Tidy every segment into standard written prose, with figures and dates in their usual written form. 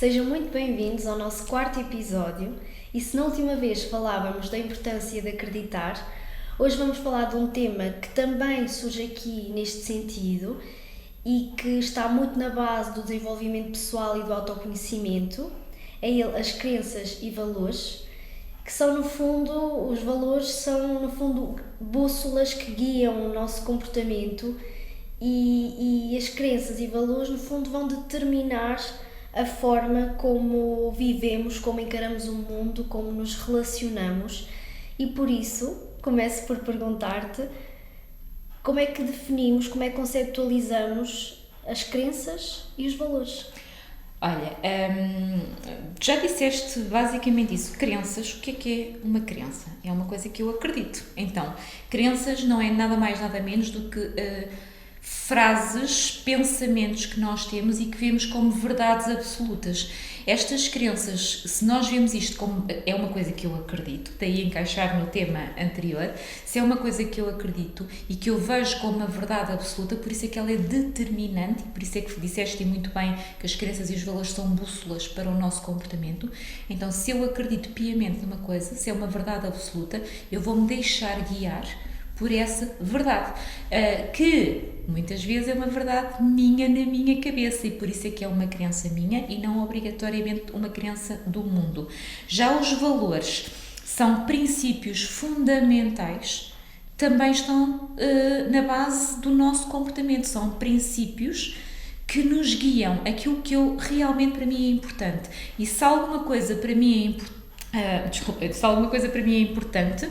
Sejam muito bem-vindos ao nosso quarto episódio e se na última vez falávamos da importância de acreditar, hoje vamos falar de um tema que também surge aqui neste sentido e que está muito na base do desenvolvimento pessoal e do autoconhecimento, é ele as crenças e valores, que são no fundo, os valores são no fundo bússolas que guiam o nosso comportamento e as crenças e valores no fundo vão determinar a forma como vivemos, como encaramos o mundo, como nos relacionamos e por isso começo por perguntar-te como é que definimos, como é que conceptualizamos as crenças e os valores? Olha, já disseste basicamente isso, crenças. O que é uma crença? É uma coisa que eu acredito. Então, crenças não é nada mais nada menos do que frases, pensamentos que nós temos e que vemos como verdades absolutas. Estas crenças, se nós vemos isto como é uma coisa que eu acredito, daí encaixar no tema anterior, se é uma coisa que eu acredito e que eu vejo como uma verdade absoluta, por isso é que ela é determinante, e por isso é que disseste muito bem que as crenças e os valores são bússolas para o nosso comportamento. Então, se eu acredito piamente numa coisa, se é uma verdade absoluta, eu vou-me deixar guiar por essa verdade, que muitas vezes é uma verdade minha na minha cabeça e por isso é que é uma crença minha e não obrigatoriamente uma crença do mundo. Já os valores são princípios fundamentais, também estão na base do nosse comportamento, são princípios que nos guiam, aquilo que realmente para mim é importante. E se alguma coisa para mim é importante,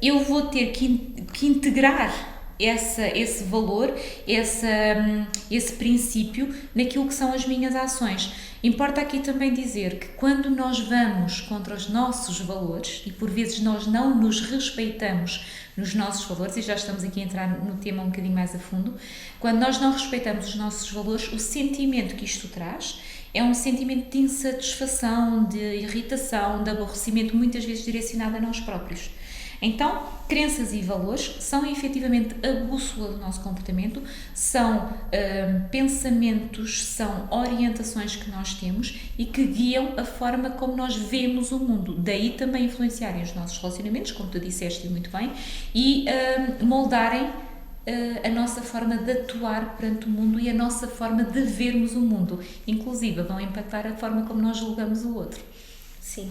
eu vou ter que integrar esse valor, esse princípio naquilo que são as minhas ações. Importa aqui também dizer que quando nós vamos contra os nossos valores e por vezes nós não nos respeitamos nos nossos valores, e já estamos aqui a entrar no tema um bocadinho mais a fundo, quando nós não respeitamos os nossos valores, o sentimento que isto traz é um sentimento de insatisfação, de irritação, de aborrecimento, muitas vezes direcionado a nós próprios. Então, crenças e valores são efetivamente a bússola do nosso comportamento, são pensamentos, são orientações que nós temos e que guiam a forma como nós vemos o mundo. Daí também influenciarem os nossos relacionamentos, como tu disseste muito bem, e moldarem a nossa forma de atuar perante o mundo e a nossa forma de vermos o mundo. Inclusive, vão impactar a forma como nós julgamos o outro. Sim.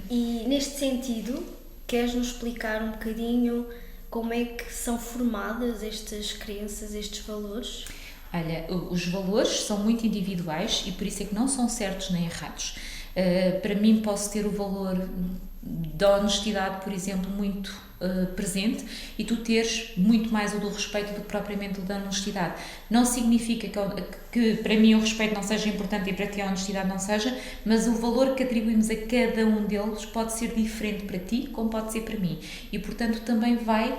E neste sentido, queres-nos explicar um bocadinho como é que são formadas estas crenças, estes valores? Olha, os valores são muito individuais e por isso é que não são certos nem errados. Para mim posso ter o valor da honestidade, por exemplo, muito presente e tu teres muito mais o do respeito do que propriamente o da honestidade. Não significa que para mim o respeito não seja importante e para ti a honestidade não seja, mas o valor que atribuímos a cada um deles pode ser diferente para ti como pode ser para mim e portanto também vai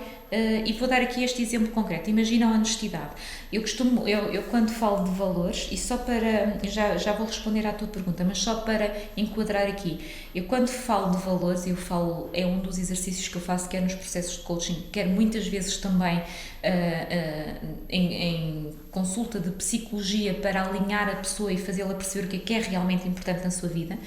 e vou dar aqui este exemplo concreto. Imagina a honestidade. Eu quando falo de valores, e só para, já vou responder à tua pergunta, mas só para enquadrar aqui, eu quando falo de valores, é um dos exercícios que eu faço, quer nos processos de coaching, quer muitas vezes também em consulta de psicologia para alinhar a pessoa e fazê-la perceber o que é realmente importante na sua vida,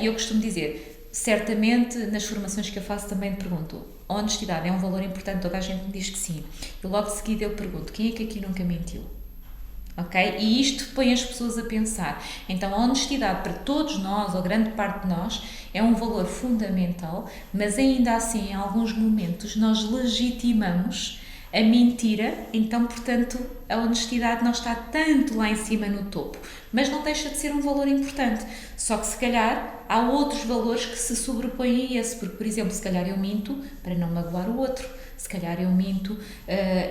e eu costumo dizer, certamente nas formações que eu faço também te pergunto, a honestidade é um valor importante? Toda a gente me diz que sim. E logo de seguida eu pergunto, quem é que aqui nunca mentiu? Ok? E isto põe as pessoas a pensar. Então a honestidade para todos nós, ou grande parte de nós, é um valor fundamental, mas ainda assim em alguns momentos nós legitimamos a mentira, então portanto a honestidade não está tanto lá em cima no topo, mas não deixa de ser um valor importante, só que se calhar há outros valores que se sobrepõem a esse, porque por exemplo, se calhar eu minto para não magoar o outro, se calhar eu minto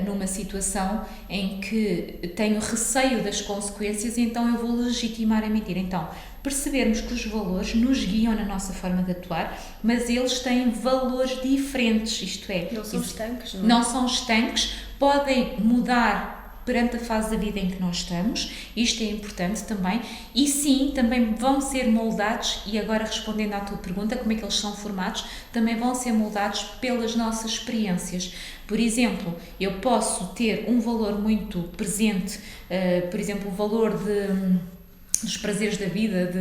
numa situação em que tenho receio das consequências, então eu vou legitimar a mentira. Então, percebermos que os valores nos guiam na nossa forma de atuar, mas eles têm valores diferentes, isto é... Não são estanques, não é? Não são estanques, podem mudar perante a fase da vida em que nós estamos, isto é importante também, e sim, também vão ser moldados, e agora respondendo à tua pergunta, como é que eles são formados, também vão ser moldados pelas nossas experiências. Por exemplo, eu posso ter um valor muito presente, por exemplo, o valor de dos prazeres da vida,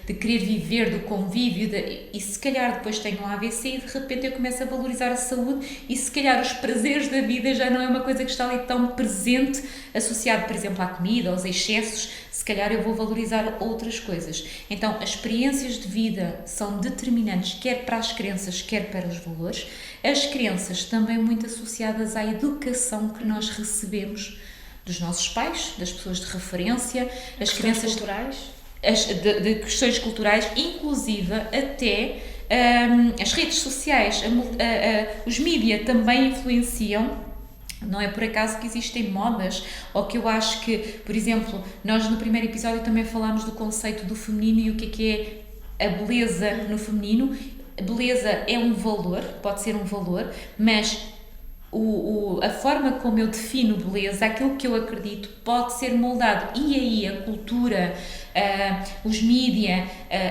de querer viver, do convívio, e se calhar depois tenho um AVC e de repente eu começo a valorizar a saúde e se calhar os prazeres da vida já não é uma coisa que está ali tão presente, associado, por exemplo, à comida, aos excessos, se calhar eu vou valorizar outras coisas. Então, as experiências de vida são determinantes, quer para as crenças, quer para os valores. As crenças também muito associadas à educação que nós recebemos dos nossos pais, das pessoas de referência, as crenças culturais, de questões culturais, inclusive até as redes sociais, os mídias também influenciam. Não é por acaso que existem modas, ou que eu acho que, por exemplo, nós no primeiro episódio também falámos do conceito do feminino e o que é a beleza no feminino. A beleza é um valor, pode ser um valor, mas a forma como eu defino beleza, aquilo que eu acredito, pode ser moldado. E aí a cultura, os mídia,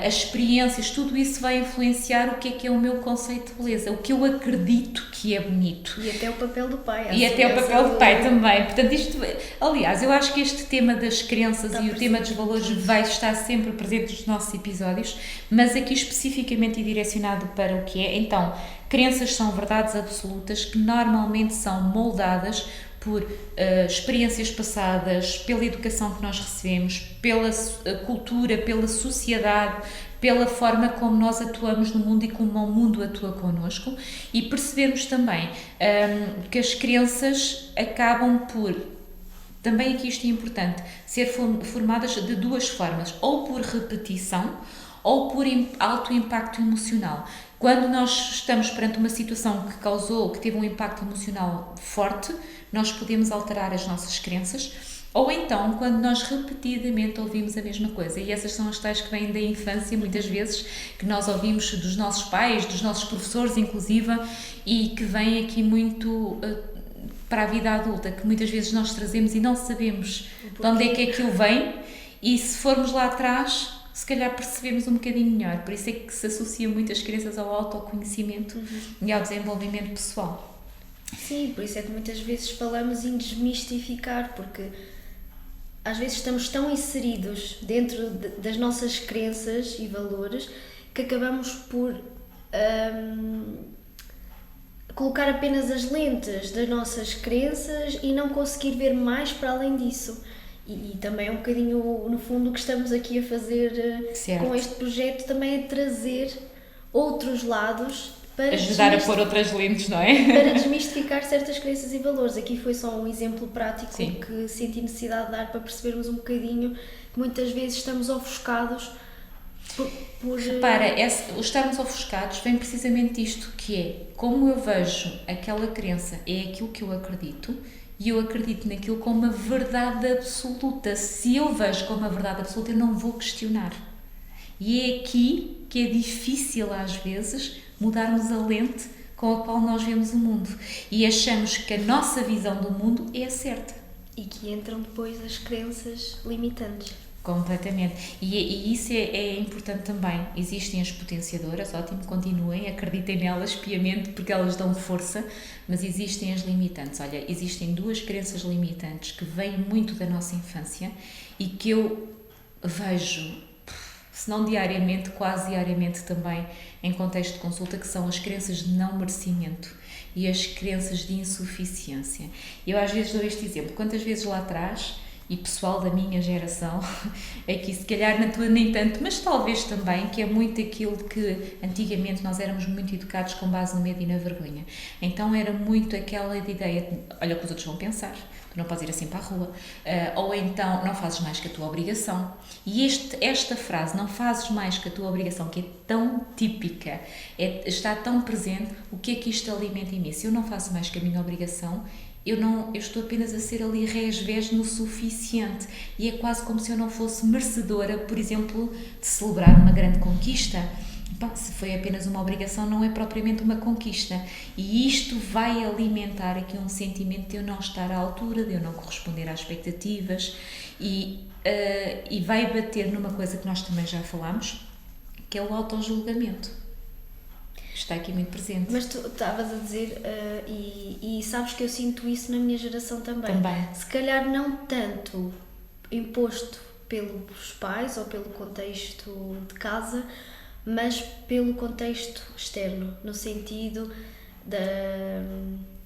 as experiências, tudo isso vai influenciar o que é o meu conceito de beleza, o que eu acredito que é bonito. E até o papel do pai. E até o papel do pai também. Portanto, aliás, eu acho que este tema das crenças e o tema dos valores vai estar sempre presente nos nossos episódios, mas aqui especificamente e direcionado para o que é. Então, crenças são verdades absolutas que normalmente são moldadas por experiências passadas, pela educação que nós recebemos, pela cultura, pela sociedade, pela forma como nós atuamos no mundo e como o mundo atua connosco, e percebermos também que as crenças acabam por, também aqui isto é importante, ser formadas de duas formas, ou por repetição ou por alto impacto emocional. Quando nós estamos perante uma situação que teve um impacto emocional forte, nós podemos alterar as nossas crenças, ou então quando nós repetidamente ouvimos a mesma coisa, e essas são as tais que vêm da infância, muitas vezes, que nós ouvimos dos nossos pais, dos nossos professores inclusive, e que vêm aqui muito para a vida adulta, que muitas vezes nós trazemos e não sabemos de onde é que aquilo vem, e se formos lá atrás, se calhar percebemos um bocadinho melhor. Por isso é que se associa muitas crenças ao autoconhecimento e ao desenvolvimento pessoal. Sim, por isso é que muitas vezes falamos em desmistificar, porque às vezes estamos tão inseridos dentro das nossas crenças e valores que acabamos por colocar apenas as lentes das nossas crenças e não conseguir ver mais para além disso. E também é um bocadinho, no fundo, o que estamos aqui a fazer com este projeto, também é trazer outros lados para ajudar a pôr outras lentes, não é? Para desmistificar certas crenças e valores. Aqui foi só um exemplo prático Sim. que senti necessidade de dar para percebermos um bocadinho que muitas vezes estamos ofuscados por... Repara, o estarmos ofuscados vem precisamente isto, que é como eu vejo aquela crença, é aquilo que eu acredito. E eu acredito naquilo como uma verdade absoluta. Se eu vejo como uma verdade absoluta, eu não vou questionar. E é aqui que é difícil, às vezes, mudarmos a lente com a qual nós vemos o mundo. E achamos que a nossa visão do mundo é a certa. E que entram depois as crenças limitantes. Completamente. E isso é importante também. Existem as potenciadoras, ótimo, continuem, acreditem nelas piamente porque elas dão força, mas existem as limitantes. Olha, existem duas crenças limitantes que vêm muito da nossa infância e que eu vejo, se não diariamente, quase diariamente também, em contexto de consulta, que são as crenças de não merecimento e as crenças de insuficiência. Eu às vezes dou este exemplo. Quantas vezes lá atrás, e pessoal da minha geração, aqui se calhar na tua nem tanto, mas talvez também, que é muito aquilo que antigamente nós éramos muito educados com base no medo e na vergonha. Então era muito aquela ideia de, olha o que os outros vão pensar, tu não podes ir assim para a rua, ou então não fazes mais que a tua obrigação. E esta frase, não fazes mais que a tua obrigação, que é tão típica, está tão presente, o que é que isto alimenta em mim? Se eu não faço mais que a minha obrigação, eu estou apenas a ser ali resvés no suficiente, e é quase como se eu não fosse merecedora, por exemplo, de celebrar uma grande conquista. Se foi apenas uma obrigação, não é propriamente uma conquista, e isto vai alimentar aqui um sentimento de eu não estar à altura, de eu não corresponder às expectativas, e vai bater numa coisa que nós também já falámos, que é o autojulgamento. Está aqui muito presente. Mas tu estavas a dizer, e sabes que eu sinto isso na minha geração também. Se calhar não tanto imposto pelos pais ou pelo contexto de casa, mas pelo contexto externo, no sentido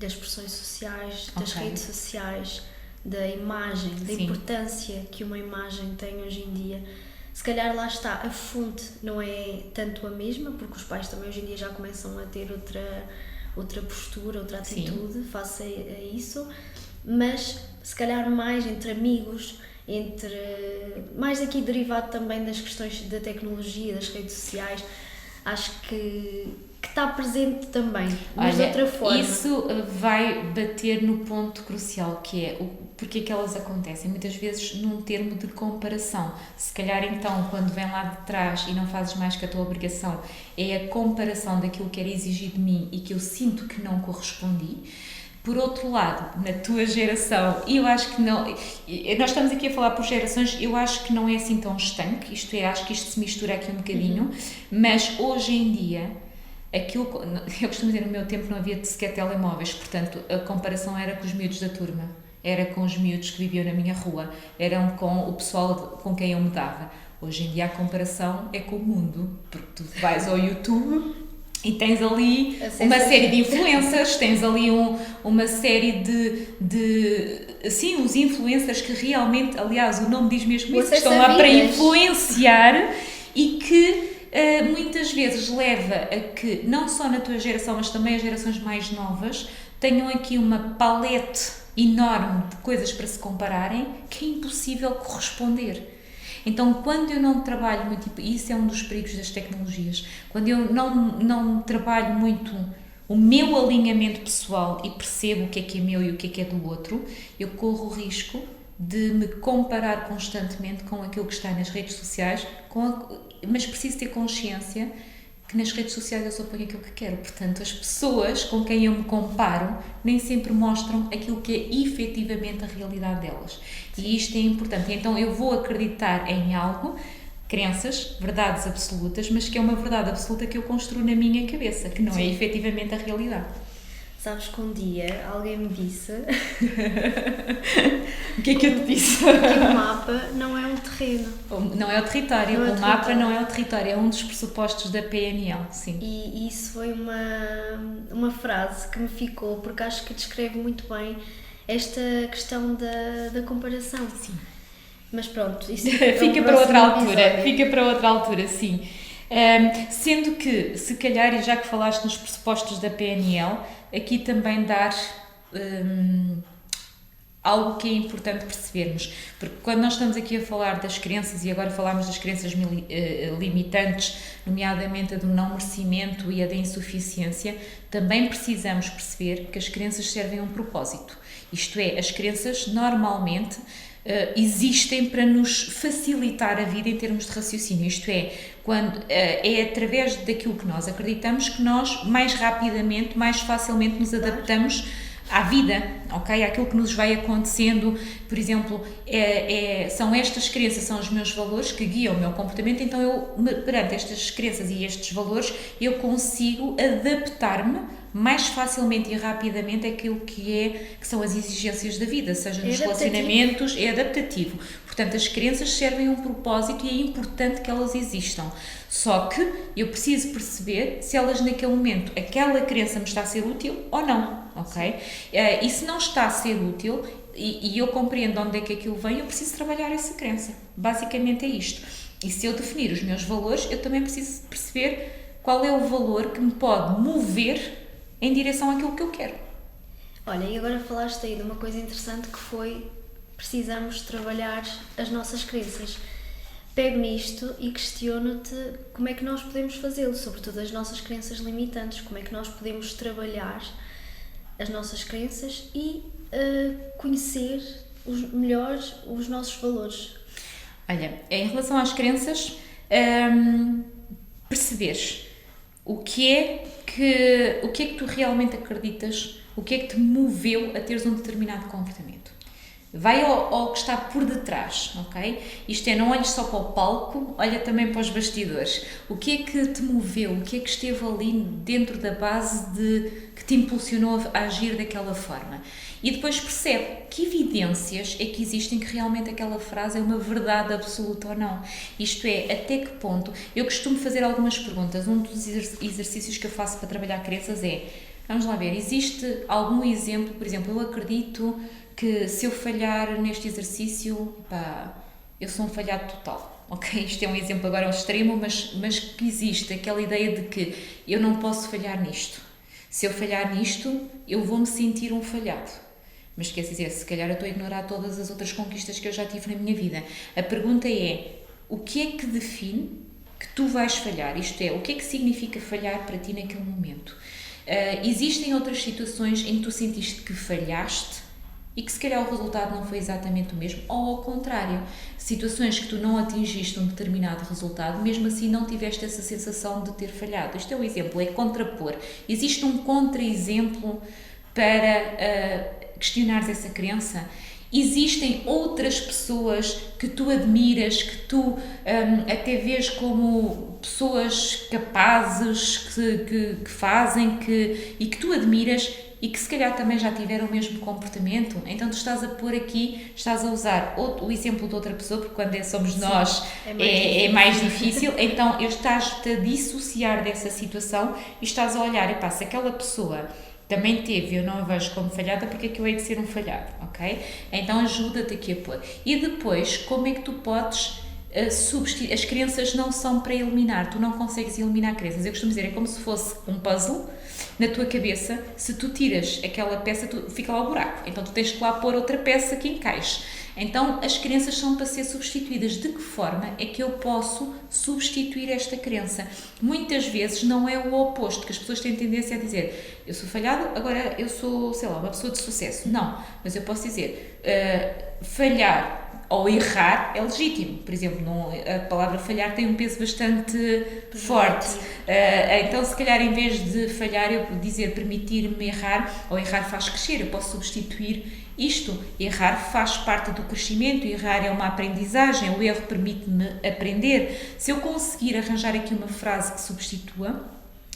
das pressões sociais, das redes sociais, da imagem, da importância que uma imagem tem hoje em dia. Se calhar lá está, a fonte não é tanto a mesma, porque os pais também hoje em dia já começam a ter outra postura, outra atitude face a isso, mas se calhar mais entre amigos, mais aqui derivado também das questões da tecnologia, das redes sociais, acho que está presente também, mas de outra forma. Isso vai bater no ponto crucial, que é porque é que elas acontecem, muitas vezes num termo de comparação. Se calhar então, quando vem lá de trás e não fazes mais que a tua obrigação, é a comparação daquilo que era exigido de mim e que eu sinto que não correspondi. Por outro lado, na tua geração, eu acho que não, nós estamos aqui a falar por gerações, eu acho que não é assim tão estanque, isto é, acho que isto se mistura aqui um bocadinho, mas hoje em dia, eu costumo dizer, no meu tempo não havia sequer telemóveis, portanto a comparação era com os miúdos da turma, era com os miúdos que viviam na minha rua, eram com o pessoal com quem eu me dava. Hoje em dia a comparação é com o mundo, porque tu vais ao YouTube e tens ali uma série de influencers, tens ali uma série os influencers que realmente, aliás, o nome diz mesmo isso, que estão lá para influenciar e que muitas vezes leva a que, não só na tua geração, mas também as gerações mais novas, tenham aqui uma palete enorme de coisas para se compararem que é impossível corresponder. Então, quando eu não trabalho muito, e isso é um dos perigos das tecnologias, quando eu não trabalho muito o meu alinhamento pessoal e percebo o que é meu e o que é do outro, eu corro o risco de me comparar constantemente com aquilo que está nas redes sociais, mas preciso ter consciência que nas redes sociais eu só ponho aquilo que quero. Portanto, as pessoas com quem eu me comparo nem sempre mostram aquilo que é efetivamente a realidade delas. E isto é importante. Então, eu vou acreditar em algo, crenças, verdades absolutas, mas que é uma verdade absoluta que eu construo na minha cabeça, que não é efetivamente a realidade. Sabes que um dia alguém me disse... O que é que eu te disse? Que o mapa não é um terreno. Não é o território. O mapa não é o território, é um dos pressupostos da PNL, sim. E isso foi uma frase que me ficou, porque acho que descreve muito bem esta questão da comparação. Sim. Mas pronto, isso fica para outra altura. Fica para outra altura, sim. Sendo que, se calhar, e já que falaste nos pressupostos da PNL, aqui também dar algo que é importante percebermos, porque quando nós estamos aqui a falar das crenças, e agora falámos das crenças limitantes, nomeadamente a do não merecimento e a da insuficiência, também precisamos perceber que as crenças servem a um propósito. Isto é, as crenças normalmente existem para nos facilitar a vida em termos de raciocínio, isto é, quando é através daquilo que nós acreditamos que nós mais rapidamente, mais facilmente nos adaptamos à vida, ok? Àquilo que nos vai acontecendo, por exemplo, são estas crenças, são os meus valores que guiam o meu comportamento, então perante estas crenças e estes valores, eu consigo adaptar-me mais facilmente e rapidamente àquilo que são as exigências da vida, seja nos relacionamentos, é adaptativo. Portanto, as crenças servem a um propósito e é importante que elas existam. Só que eu preciso perceber se elas naquele momento, aquela crença me está a ser útil ou não, ok? E se não está a ser útil e eu compreendo onde é que aquilo vem, eu preciso trabalhar essa crença. Basicamente é isto. E se eu definir os meus valores, eu também preciso perceber qual é o valor que me pode mover em direção àquilo que eu quero. Olha, e agora falaste aí de uma coisa interessante que foi: precisamos trabalhar as nossas crenças. Pego nisto e questiono-te como é que nós podemos fazê-lo, sobretudo as nossas crenças limitantes, como é que nós podemos trabalhar as nossas crenças e conhecer melhor os nossos valores. Olha, em relação às crenças, perceberes o que é que tu realmente acreditas, o que é que te moveu a teres um determinado comportamento. Vai ao que está por detrás, ok? Isto é, não olhes só para o palco, olha também para os bastidores. O que é que te moveu? O que é que esteve ali dentro da base que te impulsionou a agir daquela forma? E depois percebe que evidências é que existem que realmente aquela frase é uma verdade absoluta ou não. Isto é, até que ponto... Eu costumo fazer algumas perguntas. Um dos exercícios que eu faço para trabalhar crenças é, vamos lá ver, existe algum exemplo, por exemplo, eu acredito que se eu falhar neste exercício, eu sou um falhado total, ok? Isto é um exemplo agora ao extremo, mas que existe aquela ideia de que eu não posso falhar nisto. Se eu falhar nisto, eu vou-me sentir um falhado. Mas quer dizer, se calhar eu estou a ignorar todas as outras conquistas que eu já tive na minha vida. A pergunta é, o que é que define que tu vais falhar? Isto é, o que é que significa falhar para ti naquele momento? Existem outras situações em que tu sentiste que falhaste e que se calhar o resultado não foi exatamente o mesmo, ou ao contrário, situações que tu não atingiste um determinado resultado, mesmo assim não tiveste essa sensação de ter falhado. Isto é um exemplo, é contrapor. Existe um contra-exemplo para questionares essa crença? Existem outras pessoas que tu admiras, que tu até vês como pessoas capazes, que fazem, e que tu admiras e que se calhar também já tiveram o mesmo comportamento? Então tu estás a pôr aqui, estás a usar o exemplo de outra pessoa, porque quando somos nós é mais difícil, então estás-te a dissociar dessa situação e estás a olhar, epá, se aquela pessoa também teve, eu não a vejo como falhada, porque é que eu hei de ser um falhado, ok? Então ajuda-te aqui a pôr. E depois, como é que tu podes substituir? As crenças não são para eliminar, tu não consegues eliminar crenças. Eu costumo dizer, é como se fosse um puzzle na tua cabeça. Se tu tiras aquela peça, fica lá o buraco, então tu tens que lá pôr outra peça que encaixe. Então as crenças são para ser substituídas. De que forma é que eu posso substituir esta crença? Muitas vezes não é o oposto, que as pessoas têm tendência a dizer, eu sou falhado, agora eu sou, sei lá, uma pessoa de sucesso. Não, mas eu posso dizer, falhar ou errar é legítimo. Por exemplo, a palavra falhar tem um peso bastante forte. Então, se calhar, em vez de falhar, eu dizer permitir-me errar, ou errar faz crescer, eu posso substituir isto. Errar faz parte do crescimento, errar é uma aprendizagem, o erro permite-me aprender. Se eu conseguir arranjar aqui uma frase que substitua,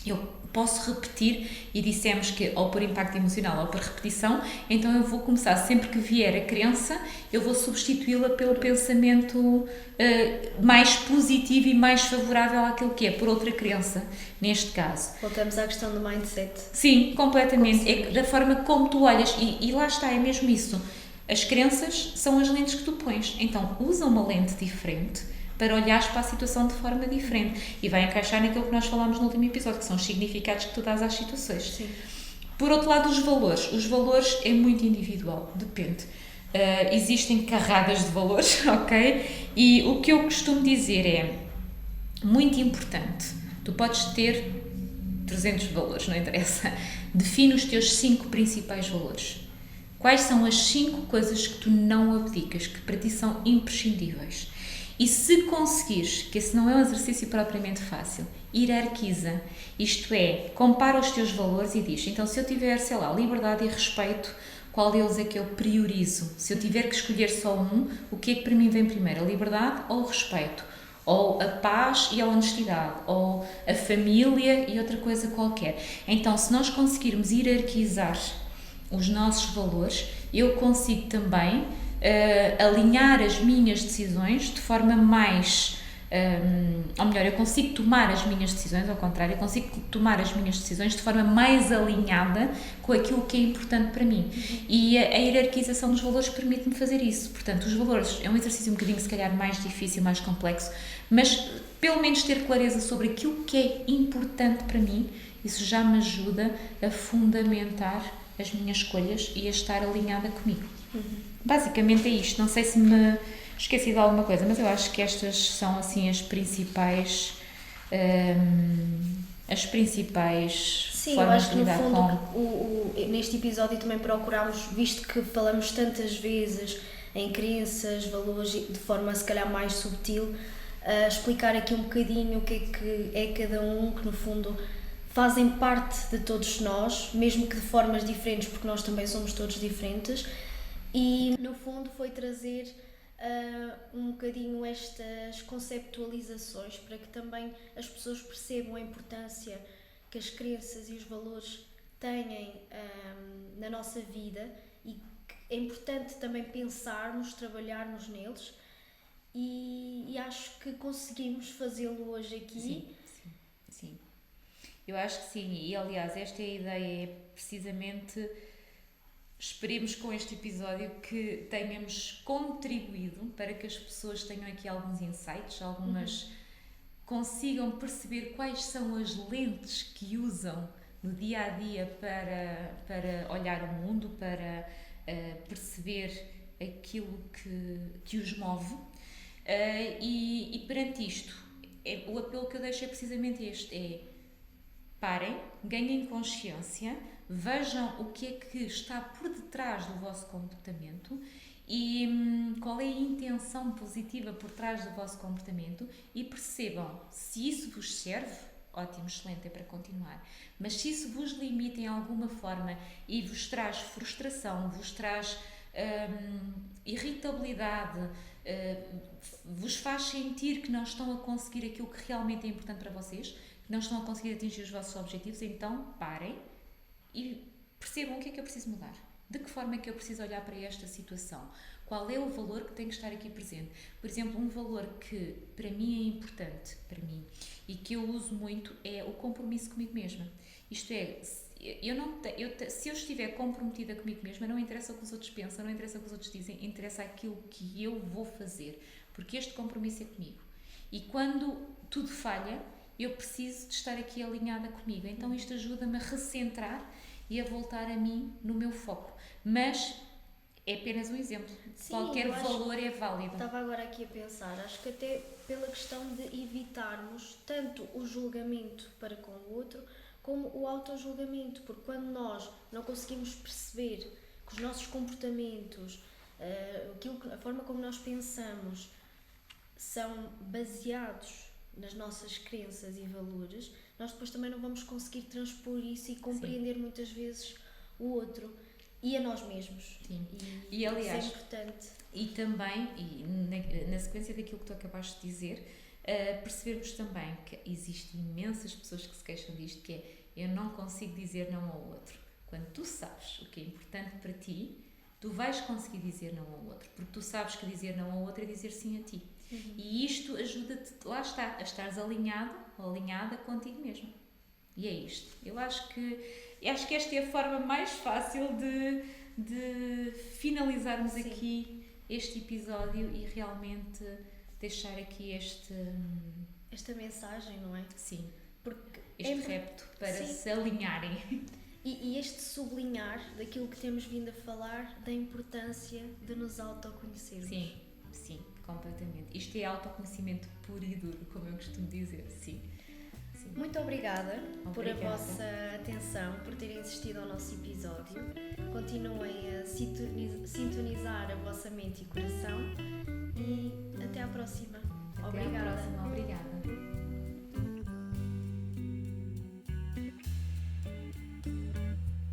eu posso repetir, e dissemos que ou por impacto emocional ou por repetição, então eu vou começar, sempre que vier a crença, eu vou substituí-la pelo pensamento mais positivo e mais favorável àquilo que é, por outra crença, neste caso. Voltamos à questão do mindset. Sim, completamente. É da forma como tu olhas, e lá está, é mesmo isso. As crenças são as lentes que tu pões, então usa uma lente diferente para olhares para a situação de forma diferente e vai encaixar naquilo que nós falámos no último episódio, que são os significados que tu dás às situações. Sim. Por outro lado, os valores é muito individual, depende. Existem carradas de valores, ok? E o que eu costumo dizer é, muito importante, tu podes ter 300 valores, não interessa, define os teus 5 principais valores. Quais são as 5 coisas que tu não abdicas, que para ti são imprescindíveis? E se conseguires, que esse não é um exercício propriamente fácil, hierarquiza, isto é, compara os teus valores e diz, então se eu tiver, sei lá, liberdade e respeito, qual deles é que eu priorizo? Se eu tiver que escolher só um, o que é que para mim vem primeiro, a liberdade ou o respeito? Ou a paz e a honestidade? Ou a família e outra coisa qualquer? Então, se nós conseguirmos hierarquizar os nossos valores, eu consigo também alinhar as minhas decisões de forma mais, ou melhor, eu consigo tomar as minhas decisões, ao contrário, eu consigo tomar as minhas decisões de forma mais alinhada com aquilo que é importante para mim. E a hierarquização dos valores permite-me fazer isso. Portanto, os valores é um exercício um bocadinho, se calhar, mais difícil, mais complexo, mas pelo menos ter clareza sobre aquilo que é importante para mim, isso já me ajuda a fundamentar as minhas escolhas e a estar alinhada comigo. Basicamente é isto. Não sei se me esqueci de alguma coisa, mas eu acho que estas são assim as principais Sim, formas eu acho que de no lidar fundo neste episódio também procurámos, visto que falamos tantas vezes em crenças, valores, de forma se calhar mais subtil, explicar aqui um bocadinho o que é cada um, que no fundo fazem parte de todos nós, mesmo que de formas diferentes, porque nós também somos todos diferentes, E no fundo foi trazer um bocadinho estas conceptualizações para que também as pessoas percebam a importância que as crenças e os valores têm na nossa vida e que é importante também pensarmos, trabalharmos neles e acho que conseguimos fazê-lo hoje aqui. Sim. Eu acho que sim, e aliás esta é a ideia, é precisamente, esperemos com este episódio que tenhamos contribuído para que as pessoas tenham aqui alguns insights, consigam perceber quais são as lentes que usam no dia a dia para olhar o mundo, para perceber aquilo que os move. E perante isto, o apelo que eu deixo é precisamente este: parem, ganhem consciência, vejam o que é que está por detrás do vosso comportamento e qual é a intenção positiva por trás do vosso comportamento e percebam se isso vos serve. Ótimo, excelente, é para continuar. Mas se isso vos limita em alguma forma e vos traz frustração, vos traz irritabilidade, vos faz sentir que não estão a conseguir aquilo que realmente é importante para vocês, que não estão a conseguir atingir os vossos objetivos, então parem e percebam o que é que eu preciso mudar. De que forma é que eu preciso olhar para esta situação? Qual é o valor que tem que estar aqui presente? Por exemplo, um valor que para mim é importante, para mim, e que eu uso muito é o compromisso comigo mesma. Isto é, se eu estiver comprometida comigo mesma, não interessa o que os outros pensam, não interessa o que os outros dizem, interessa aquilo que eu vou fazer, porque este compromisso é comigo. E quando tudo falha, eu preciso de estar aqui alinhada comigo. Então isto ajuda-me a recentrar e a voltar a mim no meu foco. Mas é apenas um exemplo. Sim, qualquer valor é válido. Estava agora aqui a pensar, acho que até pela questão de evitarmos tanto o julgamento para com o outro, como o autojulgamento, porque quando nós não conseguimos perceber que os nossos comportamentos, a forma como nós pensamos, são baseados nas nossas crenças e valores, nós depois também não vamos conseguir transpor isso e compreender muitas vezes o outro e a nós mesmos. Sim. E aliás, isso é importante. E também, na sequência daquilo que tu acabaste de dizer, percebermos também que existem imensas pessoas que se queixam disto, que é: eu não consigo dizer não ao outro. Quando tu sabes o que é importante para ti, tu vais conseguir dizer não ao outro, porque tu sabes que dizer não ao outro é dizer sim a ti. E isto ajuda-te, lá está, a estares alinhado ou alinhada contigo mesmo. E é isto. Eu acho que esta é a forma mais fácil de finalizarmos aqui este episódio e realmente deixar aqui esta mensagem, não é? Sim. Porque este repto para se alinharem. E este sublinhar daquilo que temos vindo a falar, da importância de nos autoconhecermos. Sim, completamente. Isto é autoconhecimento puro e duro, como eu costumo dizer, sim. Muito obrigada por a vossa atenção, por terem assistido ao nosso episódio. Continuem a sintonizar a vossa mente e coração e até à próxima. Obrigada.